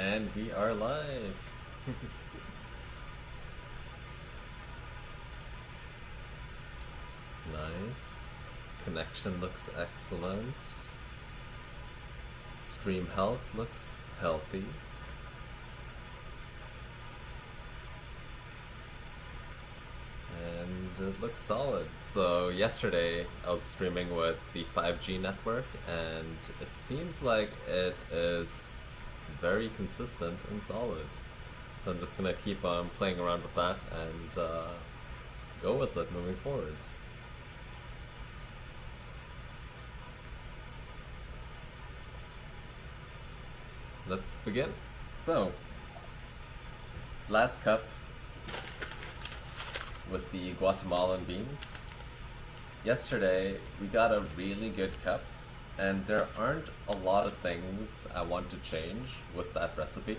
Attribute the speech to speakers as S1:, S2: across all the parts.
S1: And we are live. Nice. Connection looks excellent. Stream health looks healthy. And it looks solid. So yesterday I was streaming with the 5G network and it seems like it is very consistent and solid. So I'm just gonna keep on playing around with that and go with it moving forwards. Let's begin. So, last cup with the Guatemalan beans. Yesterday we got a really good cup and there aren't a lot of things I want to change with that recipe,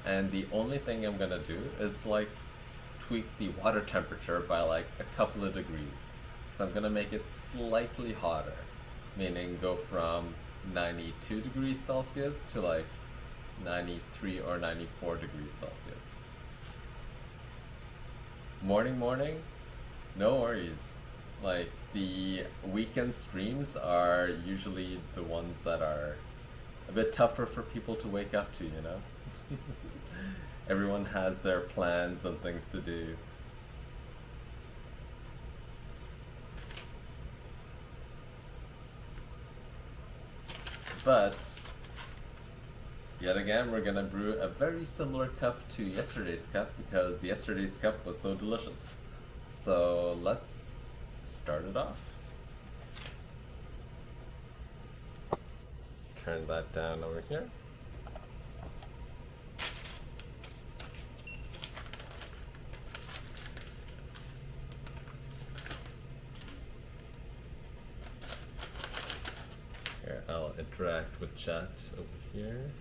S1: and the only thing I'm gonna do is like tweak the water temperature by like a couple of degrees. So I'm gonna make it slightly hotter, meaning go from 92 degrees Celsius to like 93 or 94 degrees Celsius. Morning, no worries. Like, the weekend streams are usually the ones that are a bit tougher for people to wake up to, you know? Everyone has their plans and things to do. But yet again, we're gonna brew a very similar cup to yesterday's cup because yesterday's cup was so delicious. So let's start it off. Turn that down over here. Here, I'll interact with chat over here.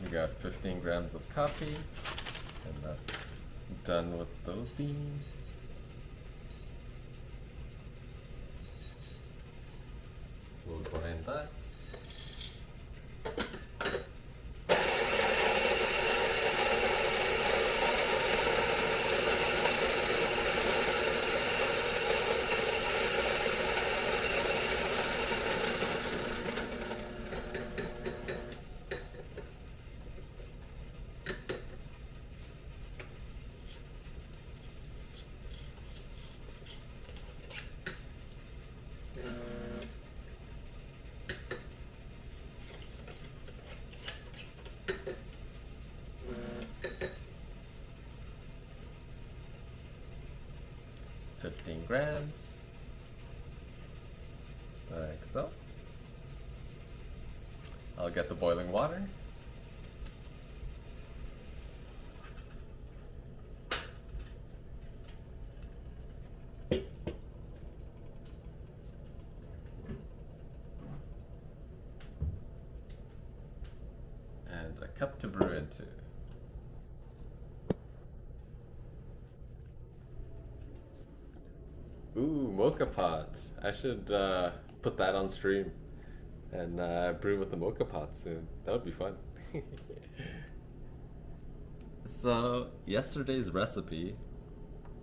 S1: We got 15 grams of coffee, and that's done with those beans. We'll grind that. Grams, like so. I'll get the boiling water. And a cup to brew into. Ooh, mocha pot. I should put that on stream and brew with the mocha pot soon. That would be fun. So, yesterday's recipe,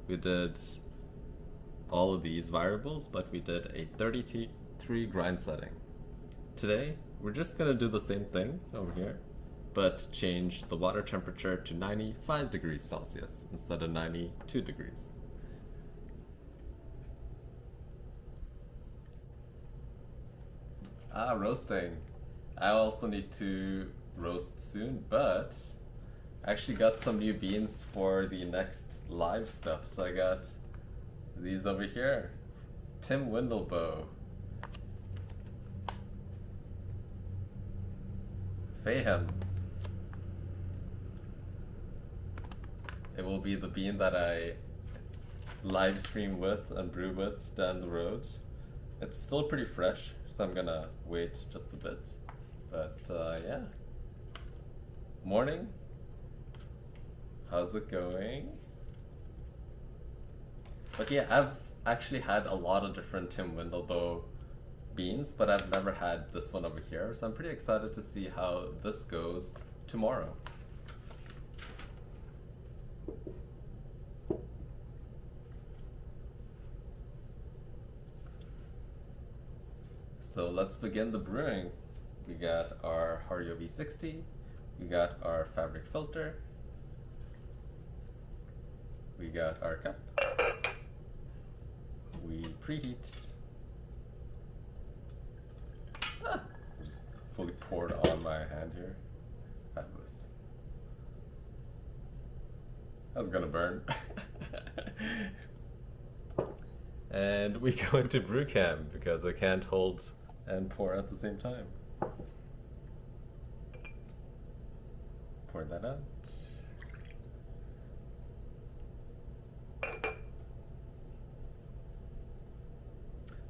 S1: we did all of these variables, but we did a 33 grind setting. Today, we're just gonna do the same thing over here, but change the water temperature to 95 degrees Celsius instead of 92 degrees. Ah, roasting. I also need to roast soon, but I actually got some new beans for the next live stuff. So I got these over here. Tim Windlebow. Mayhem. It will be the bean that I live stream with and brew with down the road. It's still pretty fresh, so I'm gonna wait just a bit. But yeah. Morning. How's it going? But yeah, I've actually had a lot of different Tim Windlebow beans, but I've never had this one over here, so I'm pretty excited to see how this goes tomorrow. So let's begin the brewing. We got our Hario V60, we got our fabric filter, we got our cup, we preheat. Just fully poured on my hand here. Fabulous. That's gonna burn. And we go into brew cam because I can't hold and pour at the same time. Pour that out.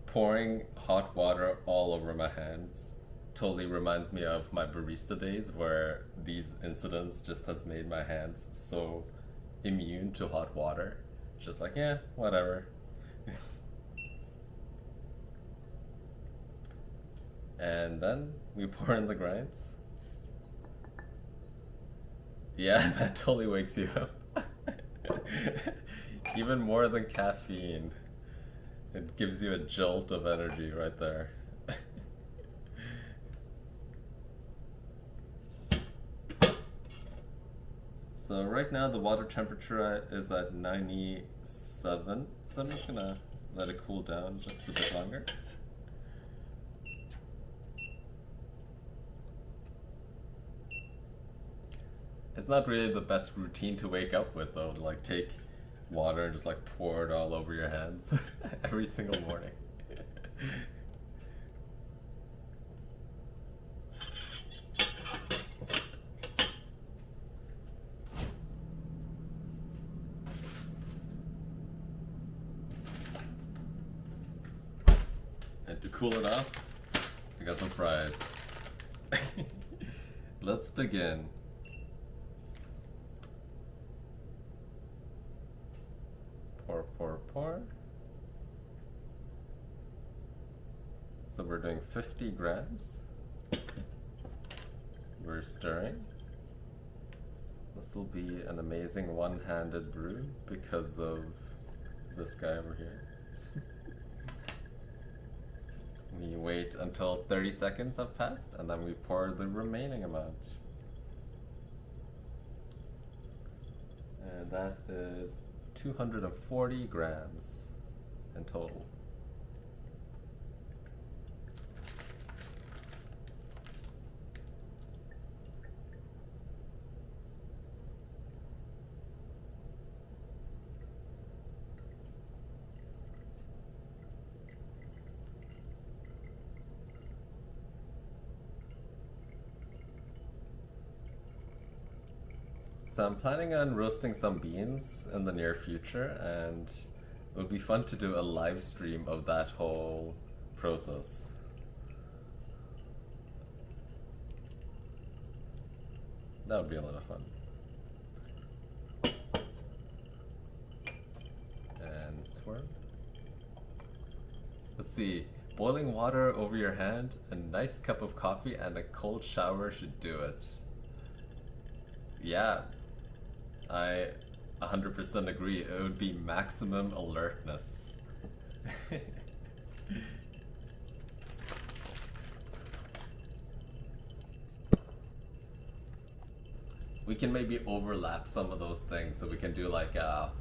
S1: Pouring hot water all over my hands totally reminds me of my barista days, where these incidents just has made my hands so immune to hot water. Just like, yeah, whatever. And then we pour in the grinds. Yeah, that totally wakes you up. Even more than caffeine. It gives you a jolt of energy right there. So right now the water temperature is at 97, so I'm just gonna let it cool down just a bit longer. It's not really the best routine to wake up with though, to like take water and just like pour it all over your hands every single morning. And to cool it off, I got some fries. Let's begin. Pour. So we're doing 50 grams. We're stirring. This will be an amazing one-handed brew because of this guy over here. We wait until 30 seconds have passed and then we pour the remaining amount. And that is 240 grams in total. So I'm planning on roasting some beans in the near future, and it would be fun to do a live stream of that whole process. That would be a lot of fun. And swirl. Let's see, boiling water over your hand, a nice cup of coffee, and a cold shower should do it. Yeah. I 100% agree. It would be maximum alertness. We can maybe overlap some of those things, so we can do like a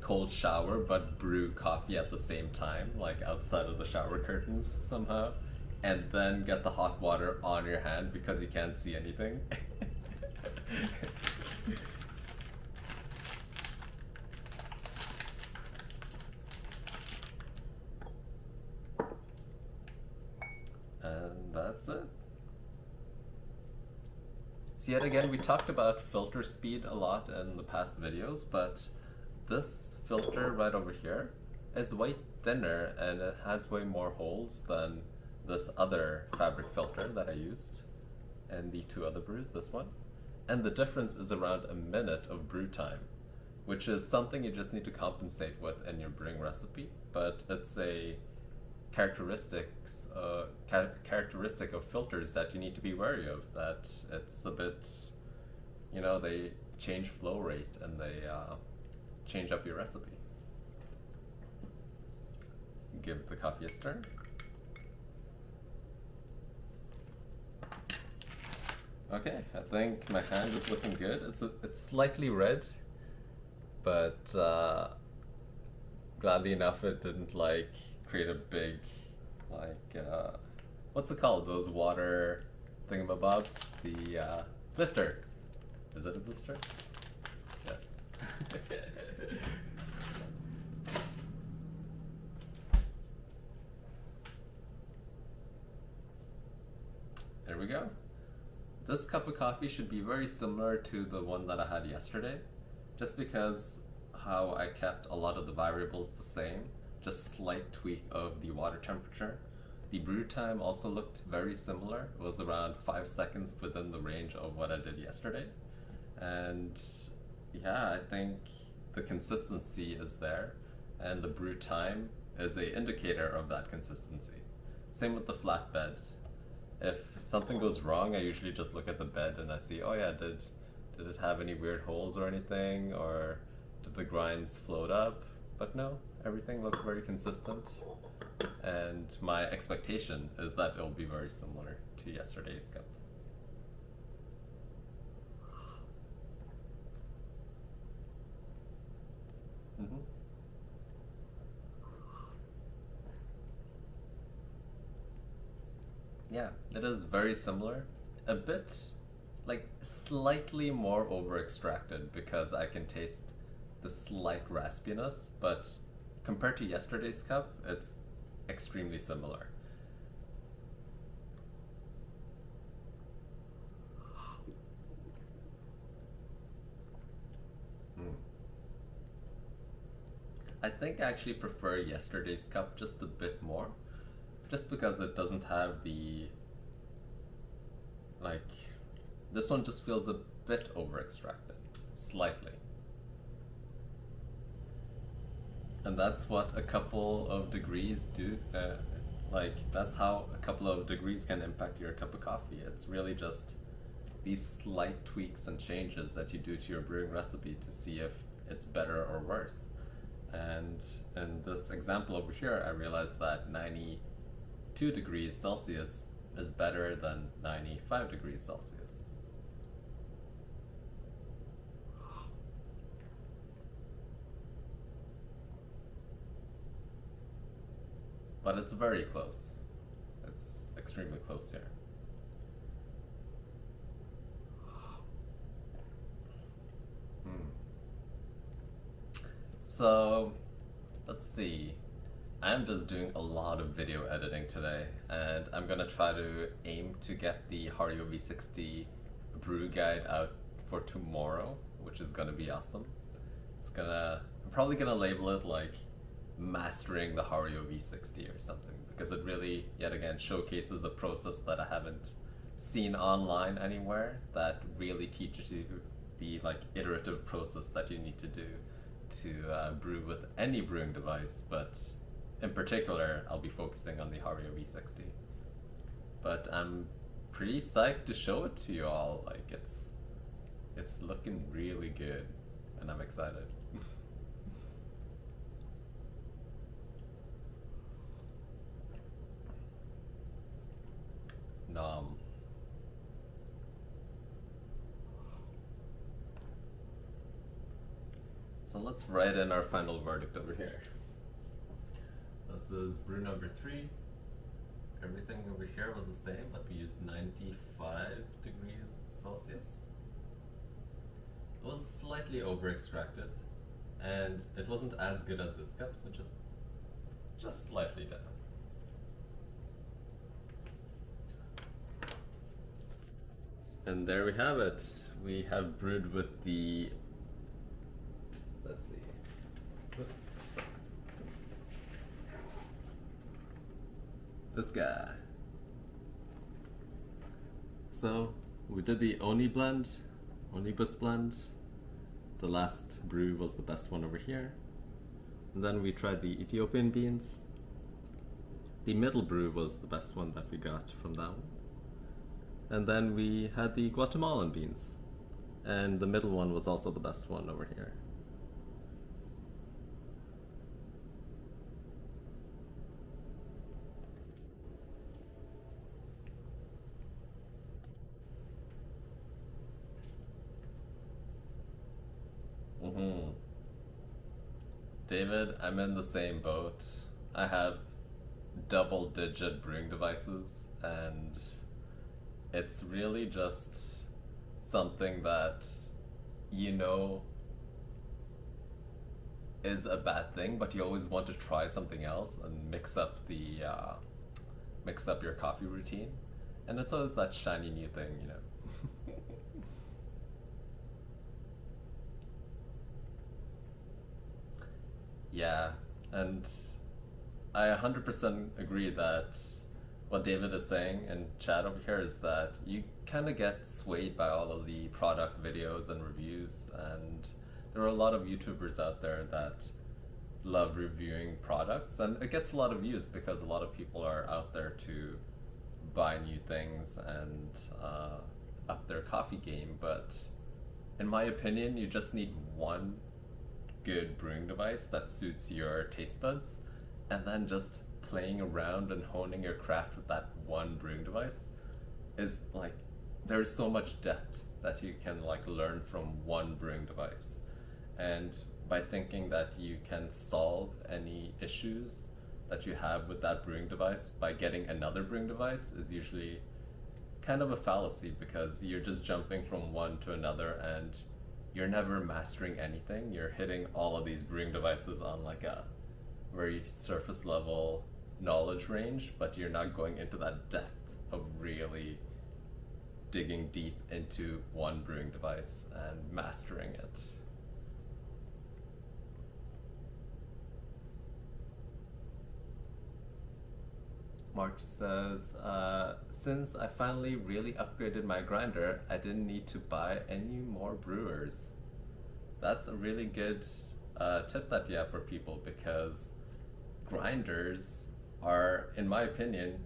S1: cold shower but brew coffee at the same time, like outside of the shower curtains somehow, and then get the hot water on your hand because you can't see anything. And that's it. So yet again, we talked about filter speed a lot in the past videos, but this filter right over here is way thinner and it has way more holes than this other fabric filter that I used and the two other brews, this one. And the difference is around a minute of brew time, which is something you just need to compensate with in your brewing recipe, but it's a characteristic of filters that you need to be wary of, that it's a bit, you know, they change flow rate and they change up your recipe. Give the coffee a stir. Okay, I think my hand is looking good. It's slightly red, but gladly enough it didn't like create a big, like, what's it called? Those water thingamabobs? The blister. Is it a blister? Yes. There we go. This cup of coffee should be very similar to the one that I had yesterday, just because how I kept a lot of the variables the same, just slight tweak of the water temperature. The brew time also looked very similar. It was around 5 seconds within the range of what I did yesterday. And yeah, I think the consistency is there, and the brew time is an indicator of that consistency. Same with the flatbed. If something goes wrong, I usually just look at the bed and I see, oh yeah, did it have any weird holes or anything, or did the grinds float up? But no, everything looked very consistent, and my expectation is that it'll be very similar to yesterday's cup. Yeah, it is very similar. A bit, like, slightly more over extracted because I can taste the slight raspiness, but compared to yesterday's cup, it's extremely similar. I think I actually prefer yesterday's cup just a bit more, just because it doesn't have the, like, this one just feels a bit over extracted, slightly. And that's what a couple of degrees do, like, that's how a couple of degrees can impact your cup of coffee. It's really just these slight tweaks and changes that you do to your brewing recipe to see if it's better or worse. And in this example over here, I realized that 92 degrees Celsius is better than 95 degrees Celsius. But it's very close. It's extremely close here. So, let's see. I'm just doing a lot of video editing today, and I'm gonna try to aim to get the Hario V60 brew guide out for tomorrow, which is gonna be awesome. I'm probably gonna label it like mastering the Hario V60 or something, because it really, yet again, showcases a process that I haven't seen online anywhere that really teaches you the like iterative process that you need to do to brew with any brewing device, but in particular, I'll be focusing on the Hario V60. But I'm pretty psyched to show it to you all. Like, it's looking really good, and I'm excited. Nom. So let's write in our final verdict over here. This is brew number 3. Everything over here was the same, but we used 95 degrees Celsius. It was slightly over extracted, and it wasn't as good as this cup, so just slightly down. And there we have it. We have brewed with the, let's see, this guy. So we did the Onibus blend. The last brew was the best one over here. And then we tried the Ethiopian beans. The middle brew was the best one that we got from that one. And then we had the Guatemalan beans. And the middle one was also the best one over here. David, I'm in the same boat. I have double-digit brewing devices, and it's really just something that you know is a bad thing, but you always want to try something else and mix up your coffee routine, and it's always that shiny new thing, you know. Yeah, and I 100% agree that what David is saying in chat over here is that you kind of get swayed by all of the product videos and reviews, and there are a lot of YouTubers out there that love reviewing products, and it gets a lot of views because a lot of people are out there to buy new things and up their coffee game. But in my opinion, you just need one good brewing device that suits your taste buds, and then just playing around and honing your craft with that one brewing device is like, there's so much depth that you can like learn from one brewing device. And by thinking that you can solve any issues that you have with that brewing device by getting another brewing device is usually kind of a fallacy, because you're just jumping from one to another and you're never mastering anything. You're hitting all of these brewing devices on like a very surface level knowledge range, but you're not going into that depth of really digging deep into one brewing device and mastering it. Mark says, since I finally really upgraded my grinder, I didn't need to buy any more brewers. That's a really good tip that you have for people, because grinders are, in my opinion,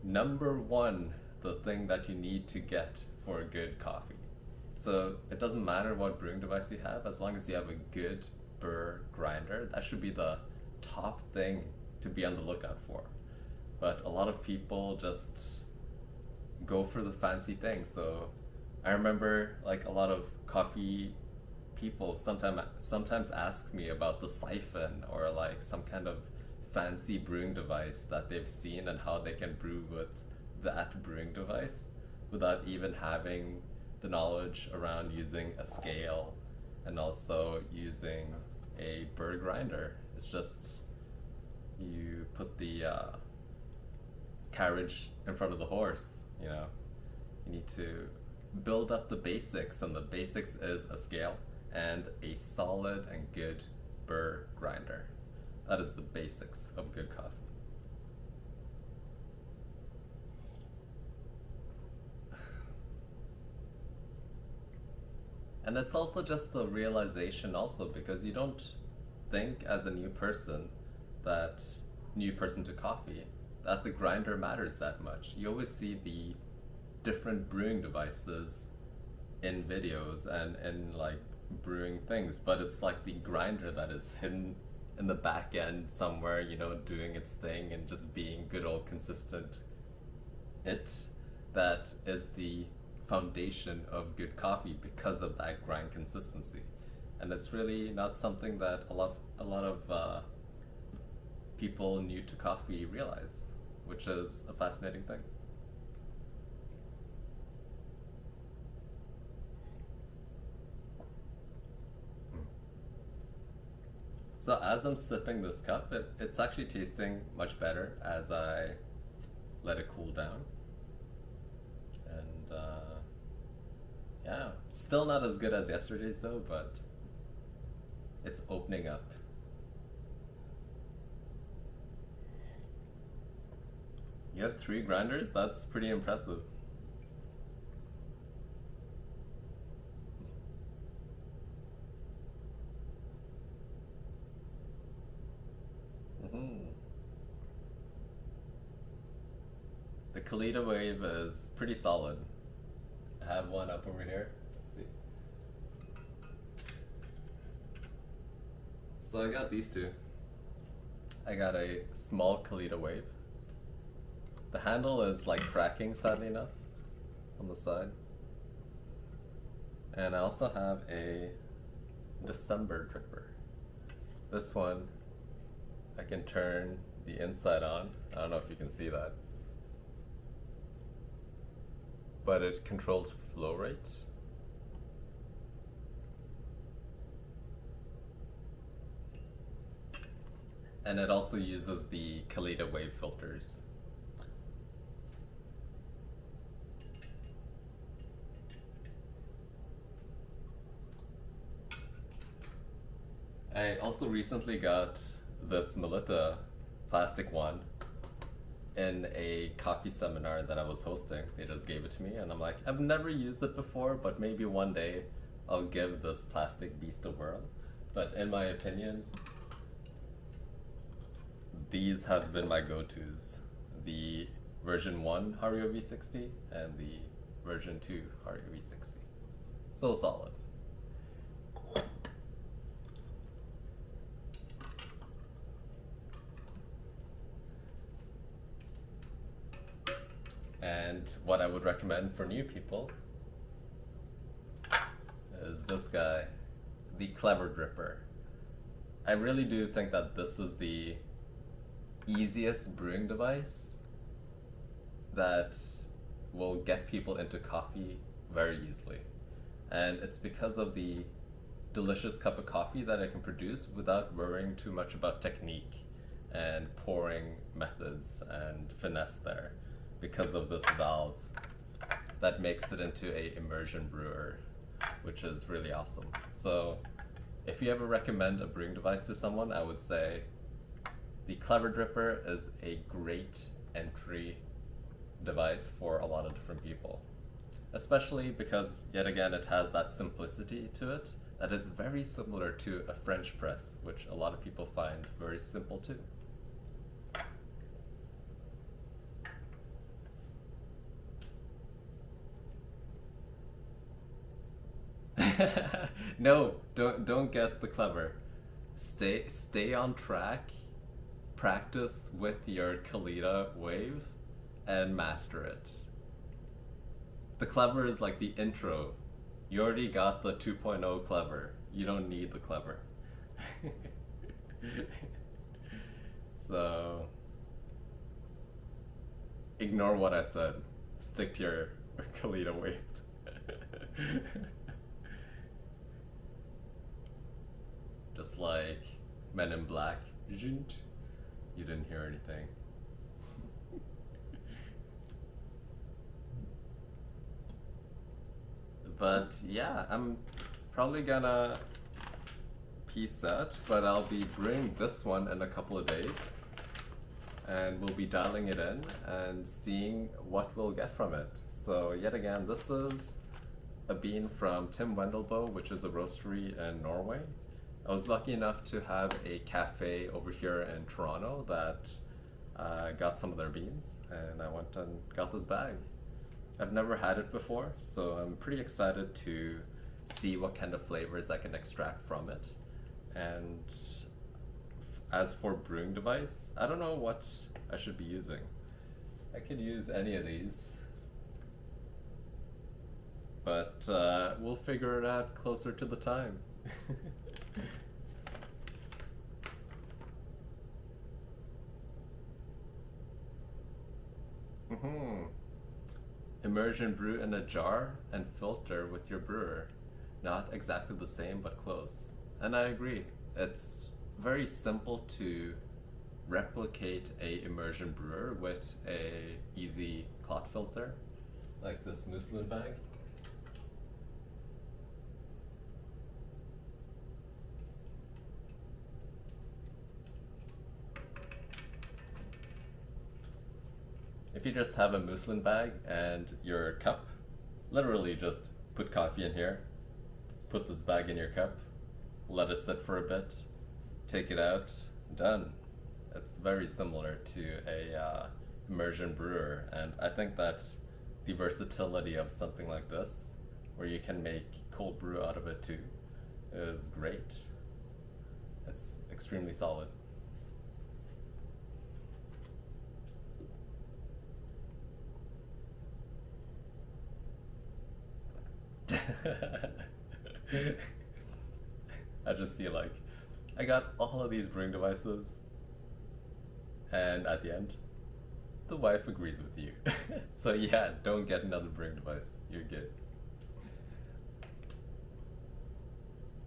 S1: number one, the thing that you need to get for a good coffee. So it doesn't matter what brewing device you have, as long as you have a good burr grinder, that should be the top thing to be on the lookout for. But a lot of people just go for the fancy thing. So I remember like a lot of coffee people sometimes ask me about the siphon or like some kind of fancy brewing device that they've seen and how they can brew with that brewing device without even having the knowledge around using a scale and also using a burr grinder. It's just, you put the carriage in front of the horse, you know. You need to build up the basics, and the basics is a scale and a solid and good burr grinder. That is the basics of good coffee. And it's also just the realization also, because you don't think as a new person to coffee, that the grinder matters that much. You always see the different brewing devices in videos and in like brewing things, but it's like the grinder that is hidden in the back end somewhere, you know, doing its thing and just being good old consistent. That is the foundation of good coffee, because of that grind consistency. And it's really not something that a lot of people new to coffee realize, which is a fascinating thing. So as I'm sipping this cup, it's actually tasting much better as I let it cool down. And Yeah, still not as good as yesterday's though, but it's opening up. You have 3 grinders? That's pretty impressive. Mm-hmm. The Kalita wave is pretty solid. I have one up over here. Let's see. So I got these two. I got a small Kalita wave. The handle is like cracking, sadly enough, on the side. And I also have a December dripper. This one, I can turn the inside on. I don't know if you can see that. But it controls flow rate. And it also uses the Kalita wave filters. I also recently got this Melita plastic one in a coffee seminar that I was hosting. They just gave it to me and I'm like, I've never used it before, but maybe one day I'll give this plastic beast a whirl. But in my opinion, these have been my go-tos. The version 1 Hario V60 and the version 2 Hario V60. So solid. And what I would recommend for new people is this guy, the Clever Dripper. I really do think that this is the easiest brewing device that will get people into coffee very easily. And it's because of the delicious cup of coffee that I can produce without worrying too much about technique and pouring methods and finesse there, because of this valve that makes it into a immersion brewer, which is really awesome. So if you ever recommend a brewing device to someone, I would say the Clever Dripper is a great entry device for a lot of different people, especially because, yet again, it has that simplicity to it that is very similar to a French press, which a lot of people find very simple too. No, don't get the Clever. Stay on track. Practice with your Kalita wave and master it. The Clever is like the intro. You already got the 2.0 Clever. You don't need the Clever. So ignore what I said. Stick to your Kalita wave. Just like Men in Black. You didn't hear anything. But yeah, I'm probably gonna peace out, but I'll be brewing this one in a couple of days. And we'll be dialing it in and seeing what we'll get from it. So yet again, this is a bean from Tim Wendelbo, which is a roastery in Norway. I was lucky enough to have a cafe over here in Toronto that got some of their beans, and I went and got this bag. I've never had it before, so I'm pretty excited to see what kind of flavors I can extract from it. And as for brewing device, I don't know what I should be using. I could use any of these, but we'll figure it out closer to the time. Immersion brew in a jar and filter with your brewer. Not exactly the same, but close. And I agree. It's very simple to replicate a immersion brewer with a easy clot filter, like this muslin bag. If you just have a muslin bag and your cup, literally just put coffee in here, put this bag in your cup, let it sit for a bit, take it out, done. It's very similar to a immersion brewer, and I think that the versatility of something like this, where you can make cold brew out of it too, is great. It's extremely solid. I just see like, I got all of these brewing devices, and at the end, the wife agrees with you. So yeah, don't get another brewing device. You're good.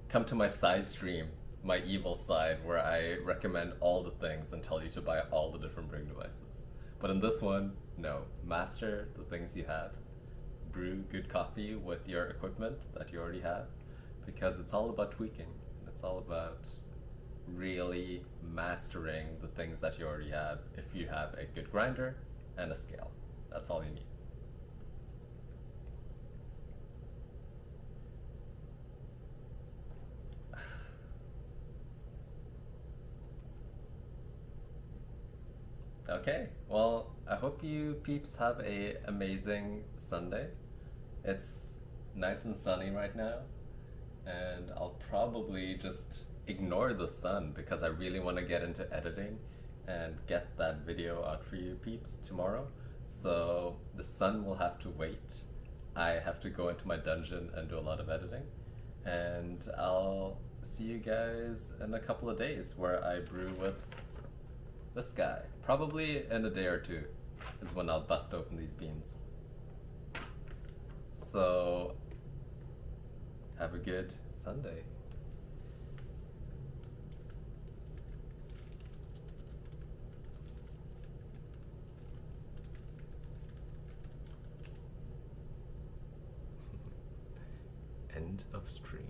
S1: Come to my side stream, my evil side, where I recommend all the things and tell you to buy all the different brewing devices. But in this one, no. Master the things you have. Brew good coffee with your equipment that you already have, because it's all about tweaking. It's all about really mastering the things that you already have if you have a good grinder and a scale. That's all you need. Okay, well, I hope you peeps have a amazing Sunday. It's nice and sunny right now, and I'll probably just ignore the sun because I really want to get into editing and get that video out for you peeps tomorrow. So the sun will have to wait. I have to go into my dungeon and do a lot of editing, and I'll see you guys in a couple of days where I brew with this guy. Probably in a day or two is when I'll bust open these beans. So have a good Sunday. End of stream.